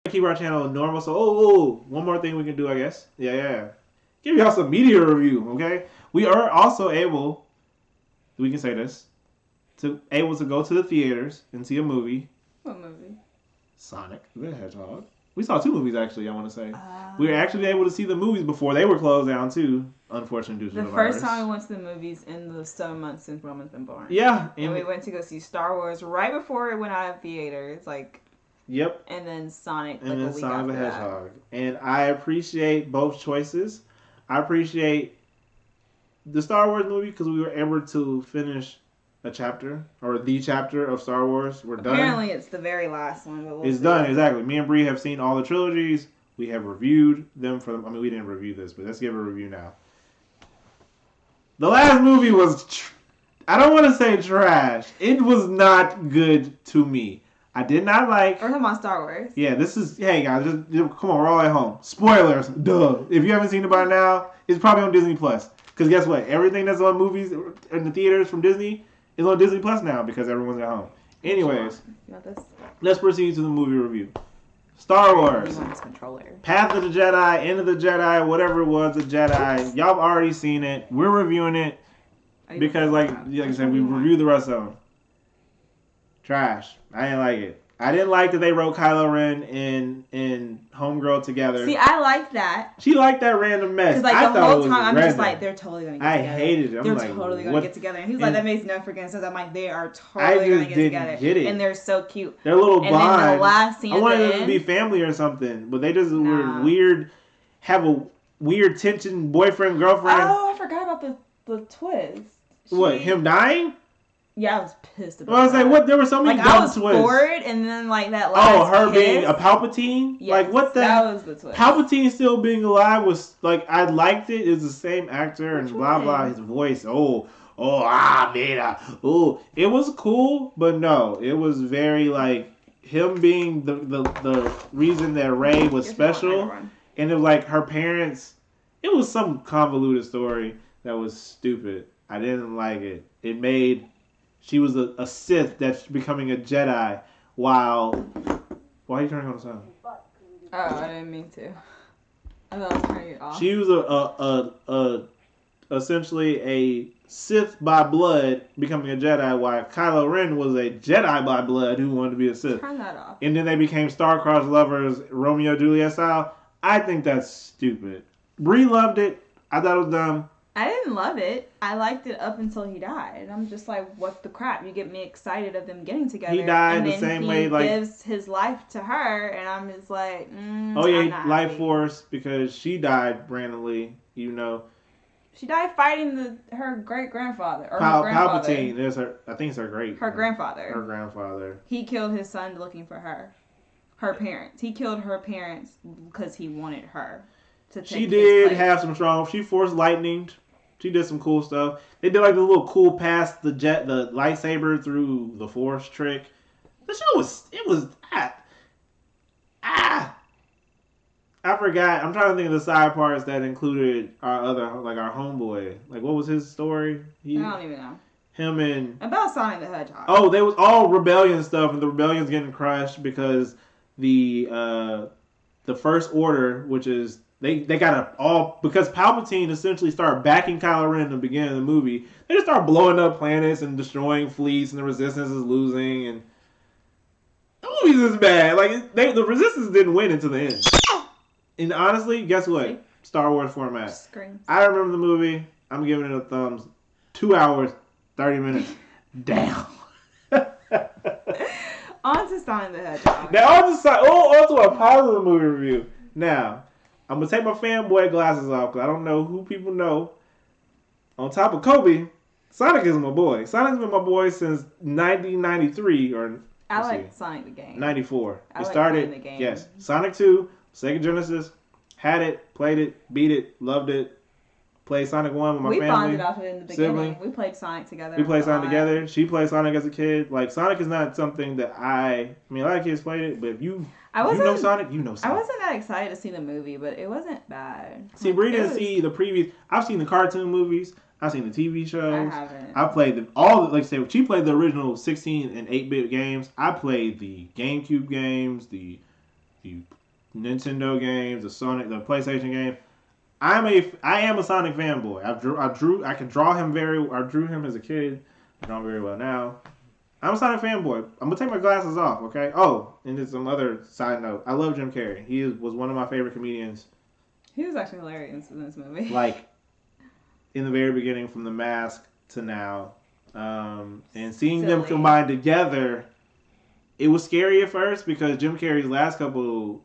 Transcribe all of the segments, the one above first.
keep our channel normal. So, one more thing we can do, I guess. Yeah. Give y'all some media review, okay? We are also able, we can say this, able to go to the theaters and see a movie. What movie? Sonic the Hedgehog. We saw 2 movies, actually, I want to say. We were actually able to see the movies before they were closed down, too, unfortunately, due to the virus. The first time we went to the movies in the 7 months since Roman's been born. Yeah. And we went to go see Star Wars right before it went out of theaters. Yep. And then Sonic, and then a week Sonic the after Hedgehog. And I appreciate both choices. I appreciate the Star Wars movie because we were able to finish a chapter or the chapter of Star Wars. We're done. Apparently, it's the very last one. But it's done, exactly. Me and Bree have seen all the trilogies. We have reviewed them for them. I mean, we didn't review this, but let's give a review now. The last movie was, I don't want to say trash. It was not good to me. I did not like. We're talking about Star Wars. Yeah, this is. Hey guys, just come on, we're all at home. Spoilers, duh. If you haven't seen it by now, it's probably on Disney Plus. Because guess what? Everything that's on movies in the theaters from Disney is on Disney Plus now because everyone's at home. Anyways, let's proceed to the movie review. Star Wars, Path of the Jedi, End of the Jedi, whatever it was, the Jedi. Y'all have already seen it. We're reviewing it because, like I said, we reviewed the rest of them. Trash. I didn't like it. I didn't like that they wrote Kylo Ren and Homegirl together. See, I liked that. She liked that random mess. Because the whole time I'm just like, they're totally gonna get together. I hated it. They're totally gonna get together. And he's like, that makes no freaking sense. I'm like, they are totally gonna get together. Get it. And they're so cute. Their little bond. And then the last scene I wanted them to be family or something, but they just were weird. Have a weird tension, boyfriend girlfriend. Oh, I forgot about the twist. What, him dying? Yeah, I was pissed about that. I was like, what? There were so many dumb twists. I was bored, and then, that last her being a Palpatine? Yes, what the... that was the twist. Palpatine still being alive was, I liked it. It was the same actor and blah, blah. His voice, Vader. It was cool, but no. It was very, him being the reason that Rey was special. And it was, her parents... It was some convoluted story that was stupid. I didn't like it. It made... She was a Sith that's becoming a Jedi while... Why are you turning on the sound? Oh, I didn't mean to. I thought I was turning it off. She was essentially a Sith by blood becoming a Jedi, while Kylo Ren was a Jedi by blood who wanted to be a Sith. Turn that off. And then they became star-crossed lovers, Romeo Juliet style. I think that's stupid. Brie loved it. I thought it was dumb. I didn't love it. I liked it up until he died. And I'm just like, what the crap? You get me excited of them getting together. He died the same way, he gives his life to her, and I'm just like, Life Force, because she died randomly, She died fighting her great-grandfather. Or her grandfather. Palpatine. I think it's her grandfather. Her grandfather. He killed his son looking for her. Her parents. He killed her parents because he wanted her to take She did have some strong... She forced lightning. She did some cool stuff. They did the little cool pass the lightsaber through the Force trick. The show was I forgot. I'm trying to think of the side parts that included our other, our homeboy. What was his story? I don't even know. Him and... About Sonic the Hedgehog. Oh, they was all rebellion stuff, and the rebellion's getting crushed because the First Order, which is... They got because Palpatine essentially started backing Kylo Ren in the beginning of the movie. They just start blowing up planets and destroying fleets, and the Resistance is losing. And the movie's is bad. The Resistance didn't win until the end. And honestly, guess what? See? Star Wars format. Screams. I remember the movie. I'm giving it a thumbs. 2 hours, 30 minutes. Damn. On to Sonic the Hedgehog. Now on to a positive movie review. Now. I'm going to take my fanboy glasses off because I don't know who people know. On top of Kobe, Sonic is my boy. Sonic's been my boy since 1993 or... I like Sonic the game. 94. I like playing the game. Yes. Sonic 2, Sega Genesis, had it, played it, beat it, loved it. Played Sonic 1 with my family. We bonded off of it in the beginning. Sibling. We played Sonic together. We played Sonic together. She played Sonic as a kid. Sonic is not something that a lot of kids played it, but if you know Sonic, you know Sonic. I wasn't that excited to see the movie, but it wasn't bad. See, Brie didn't see the previous... I've seen the cartoon movies. I've seen the TV shows. I haven't. I played like I said, she played the original 16 and 8-bit games. I played the GameCube games, the the Nintendo games, the PlayStation game. I am a Sonic fanboy. I drew him as a kid. I draw him very well now. I'm a Sonic fanboy. I'm gonna take my glasses off, okay? Oh, and there's some other side note. I love Jim Carrey. Was one of my favorite comedians. He was actually hilarious in this movie. Like in the very beginning, from The Mask to now, and seeing them combined together, it was scary at first because Jim Carrey's last couple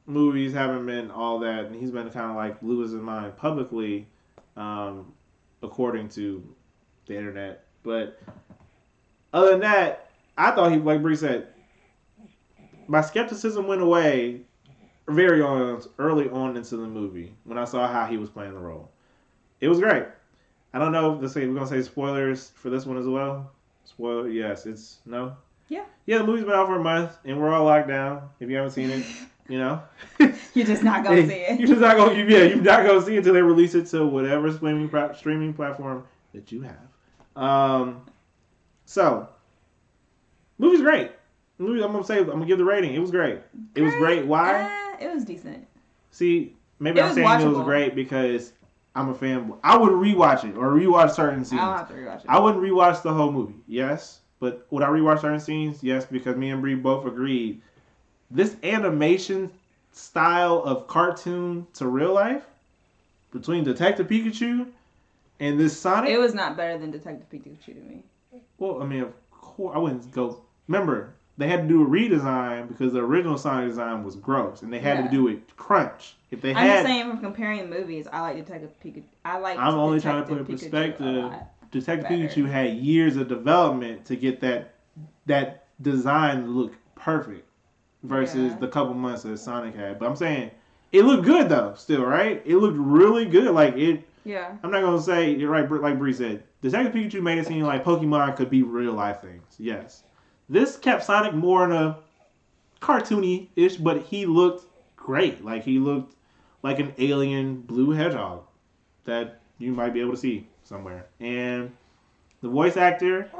movies haven't been all that, and he's been kind of like losing his mind publicly, according to the internet. But other than that, I thought like Bree said, my skepticism went away early on into the movie when I saw how he was playing the role. It was great. I don't know. We're gonna say spoilers for this one as well. Spoiler, yes. It's no. Yeah. Yeah, the movie's been out for a month and we're all locked down. If you haven't seen it, you're just not gonna see it. You're not gonna see it until they release it to whatever streaming platform that you have. So, movie's great. I'm gonna give the rating. It was great. It was great. Why? It was decent. See, maybe I'm saying watchable. It was great because I'm a fanboy. I would rewatch it or rewatch certain scenes. I don't have to rewatch it. I wouldn't rewatch the whole movie. Yes, but would I rewatch certain scenes? Yes, because me and Bree both agreed. This animation style of cartoon to real life between Detective Pikachu and this Sonic. It was not better than Detective Pikachu to me. Well, I mean, of course, I wouldn't go. Remember, they had to do a redesign because the original Sonic design was gross, and they had to do it crunch. I'm just saying, from comparing movies, I like Detective Pikachu. I'm only trying to put in perspective. Detective Pikachu had years of development to get that design to look perfect versus the couple months that Sonic had. But I'm saying it looked good though, still, right? It looked really good. Like it. Yeah. I'm not gonna say you're right. Like Bree said, Detective Pikachu made it seem like Pokemon could be real life things. Yes. This kept Sonic more in a cartoony-ish, but he looked great. Like he looked like an alien blue hedgehog that you might be able to see somewhere. And the voice actor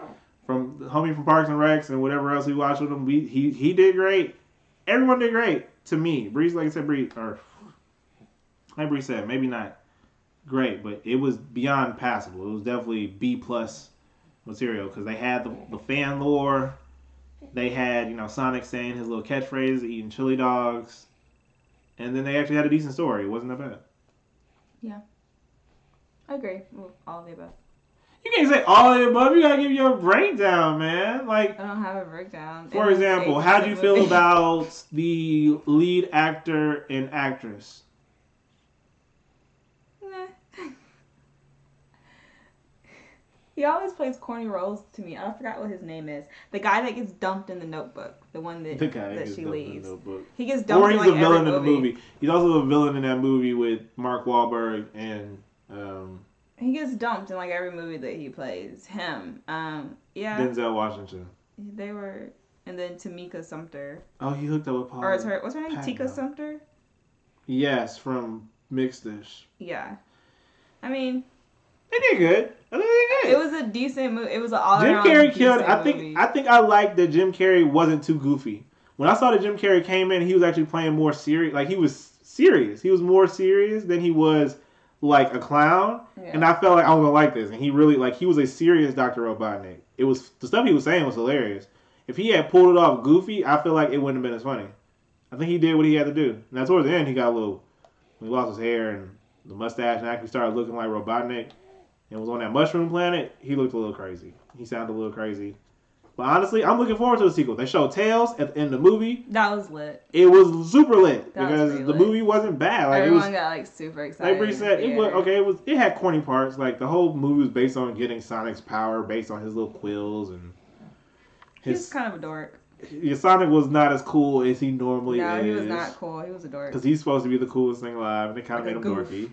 from the homie from Parks and Recs and whatever else we watched with him, he did great. Everyone did great to me. Breeze, like I said, like Bree said, maybe not great, but it was beyond passable. It was definitely B+ material because they had the fan lore. They had, Sonic saying his little catchphrase, eating chili dogs. And then they actually had a decent story. It wasn't that bad. Yeah. I agree with all of the above. You can't say all of the above. You gotta give your breakdown, man. Like, I don't have a breakdown. For example, how do you feel about the lead actor and actress? He always plays corny roles to me. I forgot what his name is. The guy that gets dumped in the Notebook. The one that she leaves. He gets dumped in a villain in the movie. He's also a villain in that movie with Mark Wahlberg and... He gets dumped in every movie that he plays. Him. Yeah. Denzel Washington. They were... And then Tamika Sumter. Oh, he hooked up with Paul. Or what's her name? Tika Sumter? Yes, from Mixed-ish. Yeah. I mean... They did good. It was a decent movie. It was an all-around Jim Carrey killed. I think I liked that Jim Carrey wasn't too goofy. When I saw that Jim Carrey came in, he was actually playing more serious. Like he was serious. He was more serious than he was like a clown. Yeah. And I felt like I was gonna like this. And he really he was a serious Dr. Robotnik. It was the stuff he was saying was hilarious. If he had pulled it off goofy, I feel like it wouldn't have been as funny. I think he did what he had to do. And towards the end, he got a little. He lost his hair and the mustache and actually started looking like Robotnik. And was on that mushroom planet, he looked a little crazy. He sounded a little crazy. But honestly, I'm looking forward to the sequel. They showed Tails at the end of the movie. That was lit. It was super lit because the movie wasn't bad. Everyone got super excited. Like Bree said, it had corny parts. Like the whole movie was based on getting Sonic's power, based on his little quills and he's kind of a dork. Sonic was not as cool as he normally is. No, he was not cool. He was a dork. Because he's supposed to be the coolest thing alive, and it kind of made him dorky.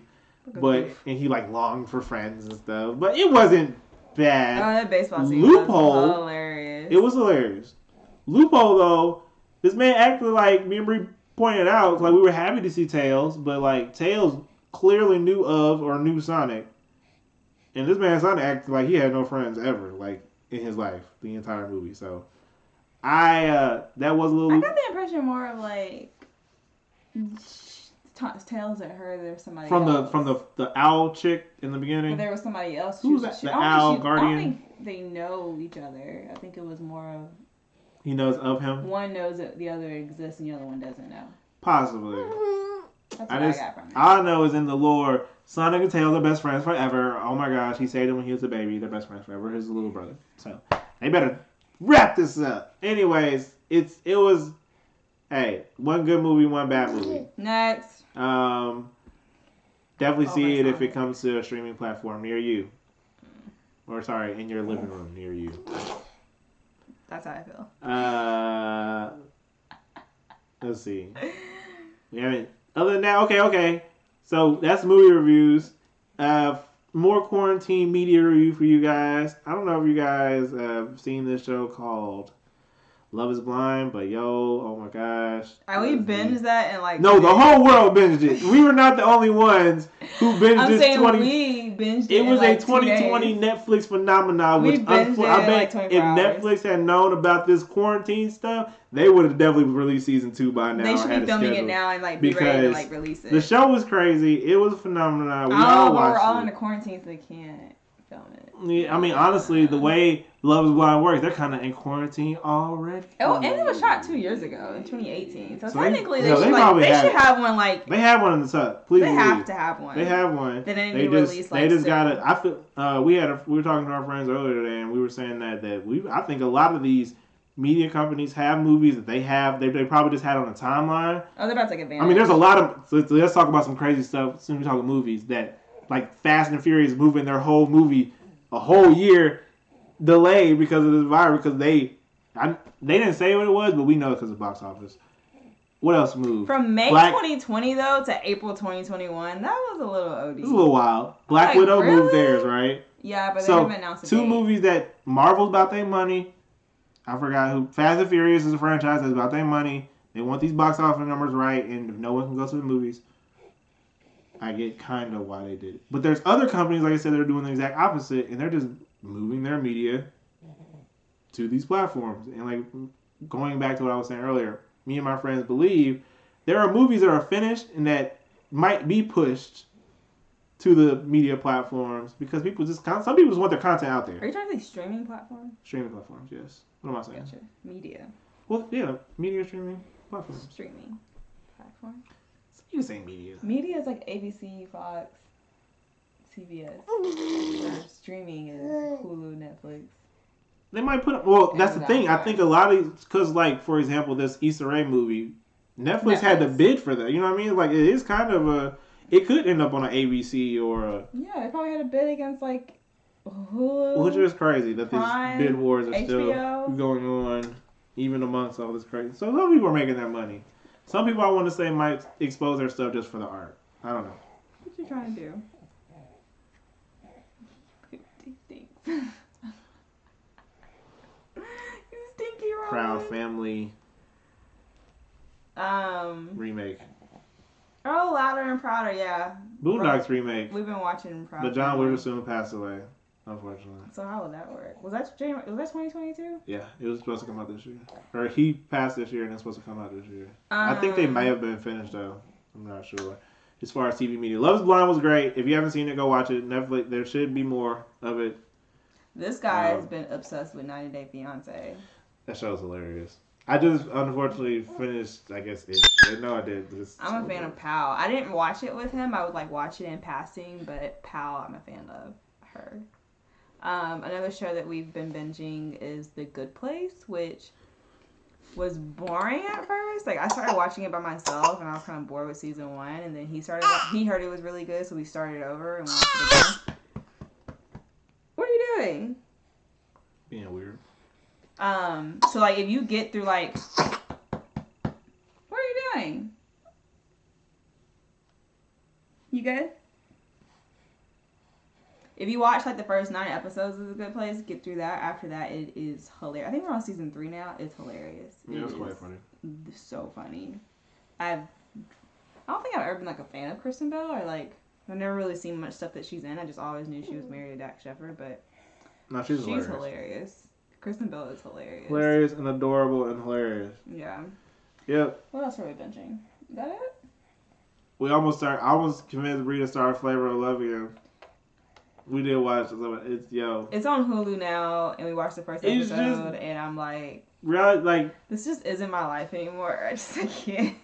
And he longed for friends and stuff. But it wasn't bad. Oh, that baseball scene was hilarious. It was hilarious. Loophole, though, this man acted like me and Bree pointed out, we were happy to see Tails, but Tails clearly knew Sonic. And this man Sonic acted like he had no friends ever, in his life, the entire movie. So that was a little. I got the impression more of like Tales that her there's somebody from else. the owl chick in the beginning. But there was somebody else. Who was that? The owl guardian. I don't think they know each other. I think it was more of. He knows of him. One knows that the other exists, and the other one doesn't know. Possibly. That's what I got from it. All I know is in the lore, Sonic and Tails are best friends forever. Oh my gosh, he saved him when he was a baby. They're best friends forever. His little brother. So they better wrap this up. Anyways, it was. Hey, one good movie, one bad movie. Next. Definitely see it if it comes to a streaming platform near you. Or sorry, in your living room near you. That's how I feel. Let's see. We haven't. Other than that, okay. So that's movie reviews. More quarantine media review for you guys. I don't know if you guys have seen this show called Love is Blind, but oh my gosh. We binged that and like. No, the whole world binged it. We were not the only ones who binged this. I'm saying we binged it. It was a 2020 Netflix phenomenon, which I bet if Netflix had known about this quarantine stuff, they would have definitely released season 2 by now. They should be filming it now and like be ready to like release it. The show was crazy. It was a phenomenon. We're all in the quarantine, so they can't film it. Yeah, I mean, honestly, the way Love is Blind works, they're kind of in quarantine already. Oh, and it was shot 2 years ago in 2018. So technically, they should have one like. They have one in the tuck. Please. They have to have one. They have one. They didn't even release like. They just got it. I feel. We were talking to our friends earlier today, and we were saying that I think a lot of these media companies have movies that they probably just had on a timeline. Oh, they're about to take advantage. I mean, there's a lot of. So let's talk about some crazy stuff. Soon we talk about movies that like Fast and Furious moving their whole movie a whole year delayed because of this virus, because they didn't say what it was, but we know because of box office. What else moved? From May 2020 though to April 2021, that was a little OD. It was a little wild. Black Widow moved theirs, right? Yeah, but they haven't announced a date. 2 movies that Marvel's about their money. I forgot who. Fast and Furious is a franchise that's about their money. They want these box office numbers right, and if no one can go to the movies, I get kind of why they did it. But there's other companies, like I said, that are doing the exact opposite, and they're just moving their media to these platforms. And like going back to what I was saying earlier, me and my friends believe there are movies that are finished and that might be pushed to the media platforms because some people just want their content out there. Are you trying to say streaming platforms? Streaming platforms, yes. What am I saying? Gotcha. Media. Well, yeah, media streaming platforms. Streaming platform. You say media. Media is like ABC, Fox, CBS. Streaming is Hulu, Netflix. They might put. Well, that's the thing. I think a lot of because, like, for example, this Issa Rae movie, Netflix had to bid for that. You know what I mean? Like, it is kind of a. It could end up on an ABC or a. Yeah, they probably had to bid against like Hulu. Which is crazy that Prime, these bid wars are HBO. still going on, even amongst all this crazy. So some people are making their money. Some people, I want to say, might expose their stuff just for the art. I don't know. What you trying to do? You stinky Roman. Proud Family. Remake. Oh, Louder and Prouder, yeah. Boondocks remake. We've been watching Proud. But John Witherspoon passed away, unfortunately. So how would that work? Was that 2022? Yeah, it was supposed to come out this year. Or he passed this year and it's supposed to come out this year. I think they may have been finished though. I'm not sure. As far as TV media, Love is Blind was great. If you haven't seen it, go watch it. Netflix. There should be more of it. This guy has been obsessed with 90 Day Fiancé. That show's hilarious. I just unfortunately finished, I guess, it. No, I did. I'm a fan of Pal. I didn't watch it with him. I would like watch it in passing, but Pal, I'm a fan of her. Another show that we've been binging is The Good Place, which was boring at first. Like I started watching it by myself, and I was kind of bored with season 1. And then he heard it was really good, so we started over and watched it again. What are you doing? Being weird. So like if you get through like, what are you doing? You good? If you watch like the first 9 episodes of The Good Place, get through that. After that, it is hilarious. I think we're on season 3 now. It's hilarious. Yeah, it's quite funny. So funny. I don't think I've ever been like a fan of Kristen Bell, or like I've never really seen much stuff that she's in. I just always knew she was married to Dax Shepard, but no, she's hilarious. Kristen Bell is hilarious. Hilarious and adorable and hilarious. Yeah. Yep. What else are we binging? Is that it? I almost convinced Bree to start Flavor of Love again. We did watch it. It's on Hulu now, and we watched the first episode, and I'm like, really, like, this just isn't my life anymore. I can't.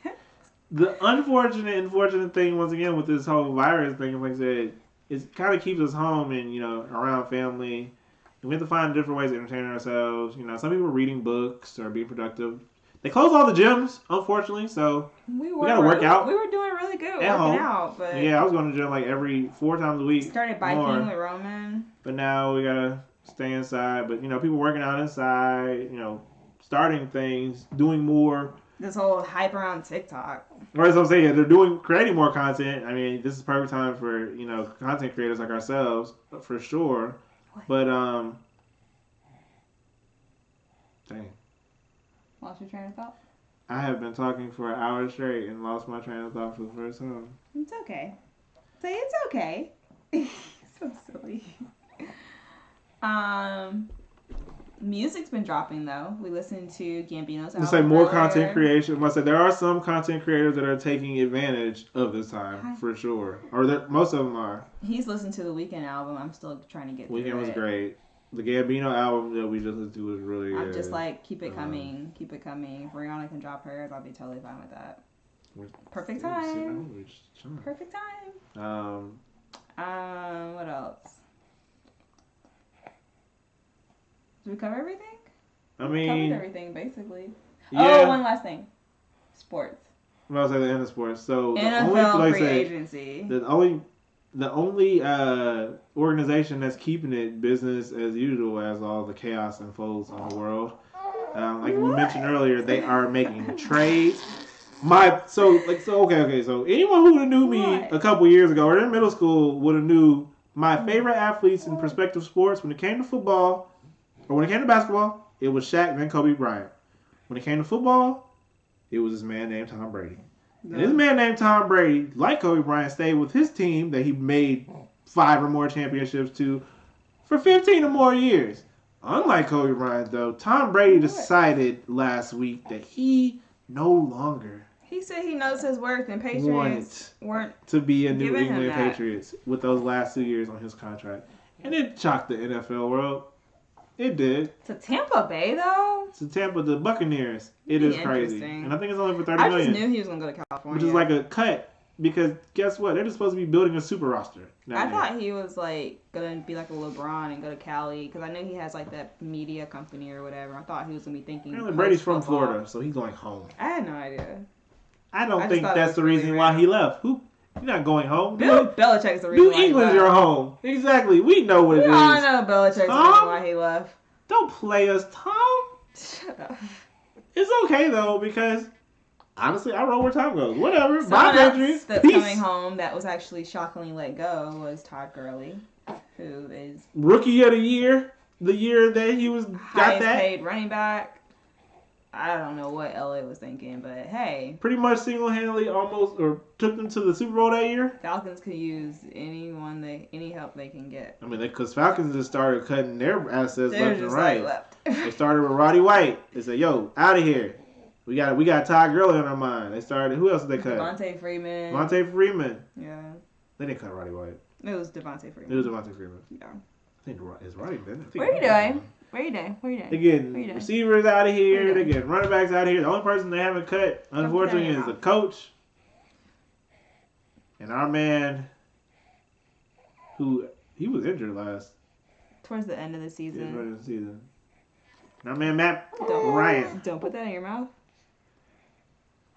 The unfortunate thing once again with this whole virus thing, like I said, it kind of keeps us home and around family. And we have to find different ways to entertain ourselves. Some people are reading books or being productive. They closed all the gyms, unfortunately, so we gotta work out. We were doing really good at home. out, but yeah, I was going to gym like every 4 times a week. Started biking with Roman, but now we gotta stay inside. But people working out inside, starting things, doing more. This whole hype around TikTok. Right, as I'm saying, they're creating more content. I mean, this is perfect time for content creators like ourselves, for sure. What? But dang. Lost your train of thought? I have been talking for an hour straight and lost my train of thought for the first time. It's okay. Say it's okay. So silly. Music's been dropping though. We listened to Gambino's album. You say more earlier. content creation. I say there are some content creators that are taking advantage of this time for sure, or most of them are. He's listened to the Weeknd album. I'm still trying to get through Weeknd was great. The Gambino album that we just listened to was really good. I'm just like, keep it coming, keep it coming. If Rihanna can drop hers, I'll be totally fine with that. Perfect time. Perfect time. What else? Did we cover everything? I mean, covered everything basically. Yeah. Oh, one last thing. Sports. Well, I was at the end of sports. So NFL free agency. The only organization that's keeping it business as usual as all the chaos unfolds in the world. Like we mentioned earlier, they are making trades. So anyone who would have knew me a couple years ago or in middle school would have knew my favorite athletes in prospective sports when it came to football or when it came to basketball, it was Shaq and then Kobe Bryant. When it came to football, it was this man named Tom Brady. And this man named Tom Brady, like Kobe Bryant, stayed with his team that he made 5 or more championships to for 15 or more years. Unlike Kobe Bryant, though, Tom Brady decided last week that he no longer He said he knows his worth, and Patriots weren't to be a New England that. Patriots with those last 2 years on his contract. And it shocked the NFL world. It did. To Tampa Bay, though? To Tampa, the Buccaneers. It is crazy. And I think it's only for $30 million. I just knew he was going to go to California. Which is like a cut. Because guess what? They're just supposed to be building a super roster. I thought he was like going to be like a LeBron and go to Cali. Because I know he has like that media company or whatever. I thought he was going to be thinking. Apparently Brady's from Florida, so he's going home. I had no idea. I don't think that's the reason why he left. You're not going home. Bill Belichick's the reason why he left. New England's your home. Exactly. We know what it is. I know Belichick's the reason why he left. Don't play us, Tom. Shut up. It's okay, though, because honestly, I roll where Tom goes. Whatever. Someone else that's coming home that was actually shockingly let go was Todd Gurley, who is Rookie of the Year. The year that he was highest paid running back. I don't know what LA was thinking, but hey. Pretty much single-handedly took them to the Super Bowl that year. Falcons could use any help they can get. I mean, because Falcons just started cutting their assets left and right. They started with Roddy White. They said, yo, out of here. We got Todd Gurley on our mind. They started, who else did they cut? Devontae Freeman. Yeah. They didn't cut Roddy White. It was Devontae Freeman. Yeah. I think is Roddy been. What are you doing? They're getting receivers out of here. They're getting running backs out of here. The only person they haven't cut, unfortunately, is the coach. And our man, he was injured towards the end of the season. And our man, Matt Ryan. Don't put that in your mouth.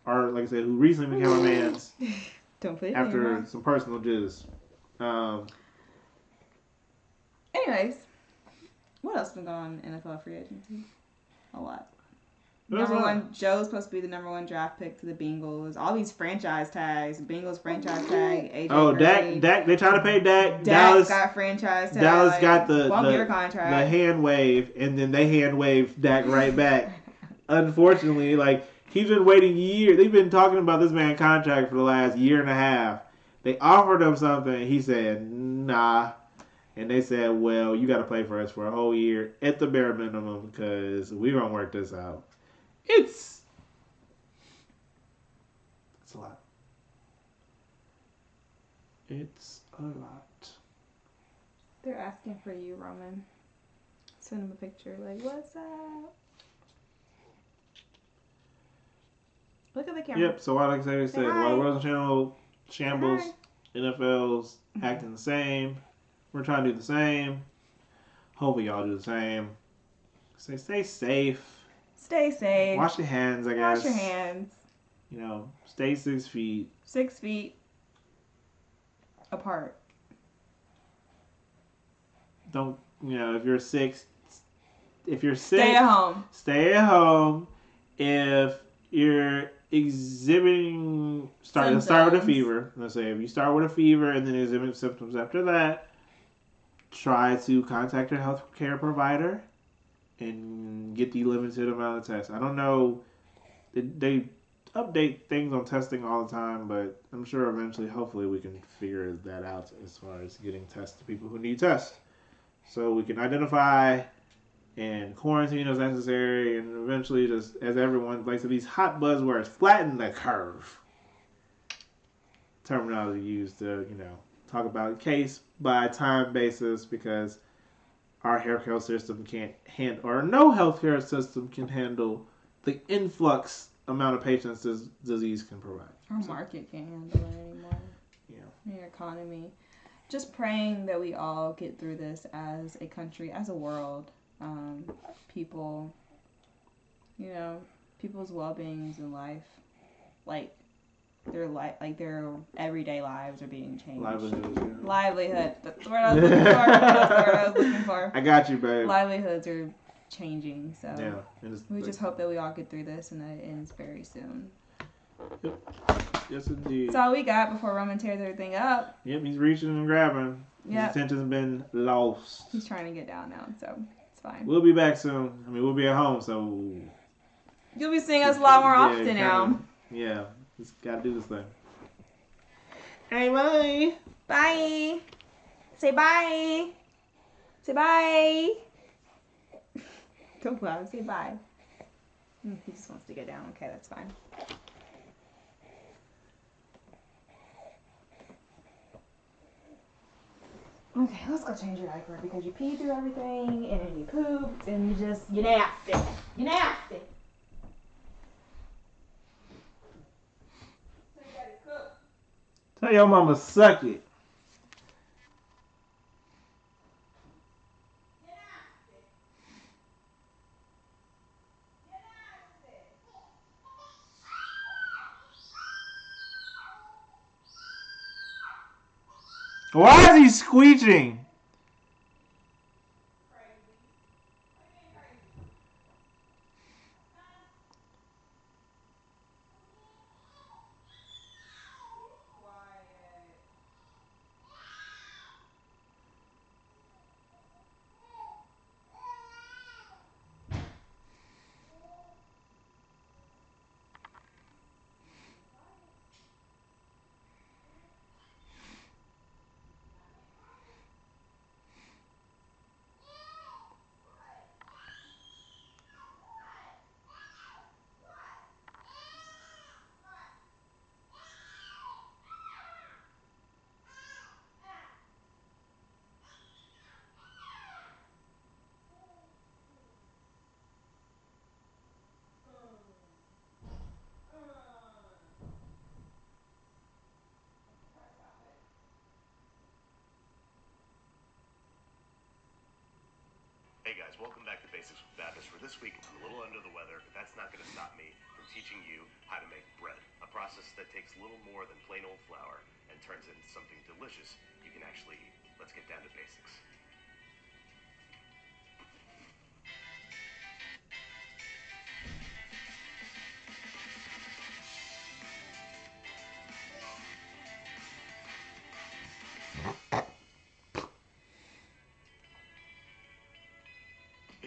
Or, like I said, who recently became our man's. Don't put it in your mouth. After some personal jizz. Anyways. What else has been going on in NFL free agency? A lot. Joe's supposed to be the number 1 draft pick to the Bengals. All these franchise tags. Bengals franchise tag. AJ Green. Dak. They trying to pay Dak. Dallas got franchise tag. Dallas got the contract. The hand wave, and then they hand wave Dak right back. Unfortunately, he's been waiting years. They've been talking about this man's contract for the last year and a half. They offered him something. He said, nah. And they said, well, you got to play for us for a whole year at the bare minimum because we're going to work this out. It's a lot. It's a lot. They're asking for you, Roman. Send them a picture. Like, what's up? Look at the camera. Yep. So like I said, while the World Channel shambles, NFL's acting the same. We're trying to do the same. Hopefully y'all do the same. Stay safe. Stay safe. Wash your hands, I guess. Wash your hands. You know, stay 6 feet. 6 feet apart. Don't, if you're sick, stay at home. Stay at home. If you're exhibiting, start with a fever. Let's say if you start with a fever and then exhibit symptoms after that, try to contact your healthcare provider and get the limited amount of tests. I don't know. They update things on testing all the time, but I'm sure eventually, hopefully, we can figure that out as far as getting tests to people who need tests. So we can identify and quarantine as necessary, and eventually, just as everyone likes to these hot buzzwords, flatten the curve. Terminology used to, talk about case by time basis because our healthcare system can't handle, or no healthcare system can handle the influx amount of patients this disease can provide. Our market can't handle it anymore. Yeah. The economy. Just praying that we all get through this as a country, as a world. People, people's well-beings in life, their everyday lives are being changed. Livelihood. That's the word I was looking for. I got you, babe. Livelihoods are changing, so yeah, we just hope that we all get through this and that it ends very soon. Yep. Yes, indeed. That's all we got before Roman tears everything up. Yep, he's reaching and grabbing. Yep. His attention's been lost. He's trying to get down now, so it's fine. We'll be back soon. I mean, we'll be at home, so... You'll be seeing us a lot more often now. Yeah, just gotta do this thing. Hey, bye! Bye! Say bye! Say bye! Don't loud, say bye. He just wants to get down. Okay, that's fine. Okay, let's go change your diaper because you peed through everything and then you pooped and you're nasty. You're nasty. So you gotta cook. Tell your mama suck it. Why is he screeching? Hey guys, welcome back to Basics with Baptist. For this week, I'm a little under the weather, but that's not going to stop me from teaching you how to make bread. A process that takes little more than plain old flour and turns it into something delicious you can actually eat. Let's get down to basics.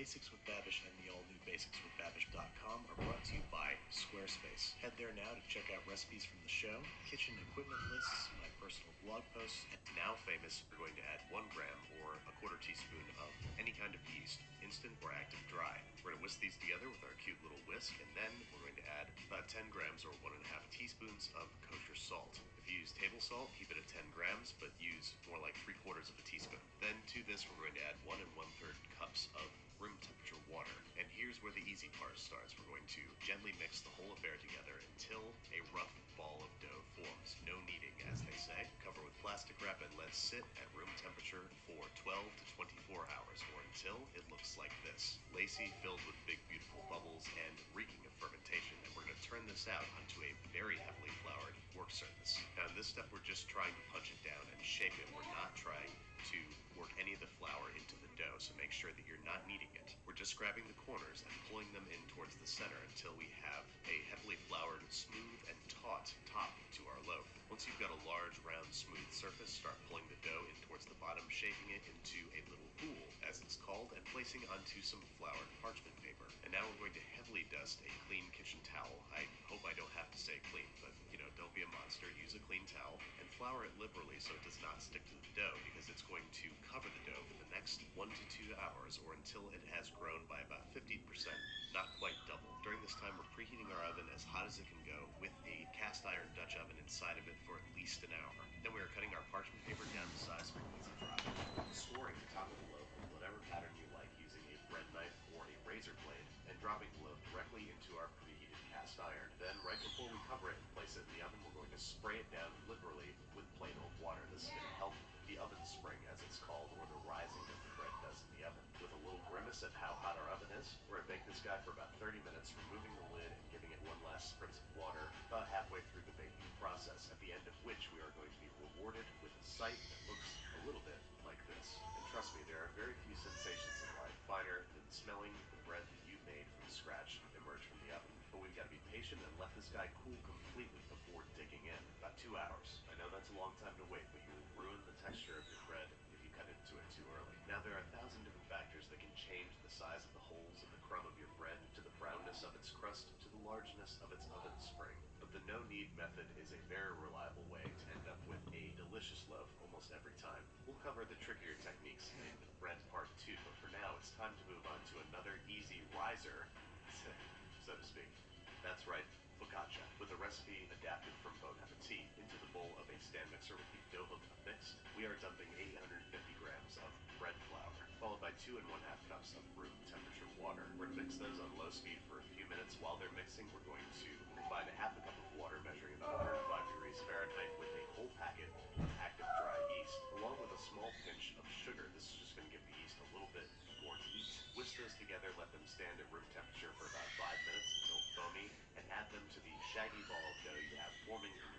Basics with Babish and the all-new BasicsWithBabish.com are brought to you by Squarespace. Head there now to check out recipes from the show, kitchen equipment lists, my personal blog posts, and now famous, we're going to add 1 gram or a quarter teaspoon of any kind of yeast, instant or active dry. We're going to whisk these together with our cute little whisk, and then we're going to add about 10 grams or 1.5 teaspoons of kosher salt. If you use table salt, keep it at 10 grams, but use more like 3/4 of a teaspoon. Then to this, we're going to add 1 1/3 cups of room temperature water. And here's where the easy part starts. We're going to gently mix the whole affair together until a rough ball of dough forms. No kneading, as they say. Cover with plastic wrap and let sit at room temperature for 12 to 24 hours, or until it looks like this. Lacy, filled with big, beautiful bubbles, and reeking of fermentation. And we're going to turn this out onto a very heavily floured work surface. Now in this step, we're just trying to punch it down and shape it. We're not trying to work any of the flour into the dough, so make sure that you're not kneading it. We're just grabbing the corners and pulling them in towards the center until we have a heavily floured, smooth, and taut top to our loaf. Once you've got a large, round, smooth surface, start pulling the dough in towards the bottom, shaping it into a little pool, as it's called, and placing onto some floured parchment paper. And now we're going to heavily dust a clean kitchen towel. I hope I don't have to say clean, but don't be a monster. Use a clean towel and flour it liberally so it does not stick to the dough, because it's going to cover the dough for the next 1 to 2 hours, or until it has grown by about 50%, not quite double. During this time, we're preheating our oven as hot as it can go with a cast iron Dutch oven inside of it for at least an hour. Then we are cutting our parchment paper down to size for easy dry. Scoring the top of the loaf with whatever pattern you like using a bread knife or a razor blade, and dropping the loaf directly into our preheated cast iron. Then, right before we cover it and place it in the oven, we're going to spray it down liberally with plain old water. This is going to help the oven spring, as it's called, or the rising that the bread does in the oven. With a little grimace at how hot our oven is, we're going to bake this guy for about 30 minutes, removing the lid and giving it one last spritz of water about halfway through the baking process, at the end of which we are going to be rewarded with a sight that looks a little bit like this. And trust me, there are very few sensations in life finer than smelling the bread that you made from scratch emerge from the oven. But we've got to be patient and let this guy cool completely before digging in. About 2 hours. I know that's a long time to wait, but you will ruin the texture of your bread if you cut into it too early. Now, there are 1,000 different factors that can change the size of the holes in the crumb of your bread, to the brownness of its crust, to the largeness of its oven spring. But the no-knead method is a very reliable way to end up with a delicious loaf almost every time. We'll cover the trickier techniques in Bread Part 2, but for now, it's time to move on to another easy riser, so to speak. That's right, focaccia, with a recipe adapted from Bon Appetit. Into the bowl of a stand mixer with the dough hook affixed, we are dumping 850 grams of bread flour, followed by 2 1/2 cups of room temperature water. We're going to mix those on low speed for a few minutes. While they're mixing, we're going to combine a 1/2 cup of water measuring about 105 degrees Fahrenheit with a whole packet of active dry yeast, along with a small pinch of sugar. This is just going to give the yeast a little bit more heat. Whisk those together, let them stand at room temperature for about 5 minutes until foamy, and add them to the shaggy ball of dough you have forming in your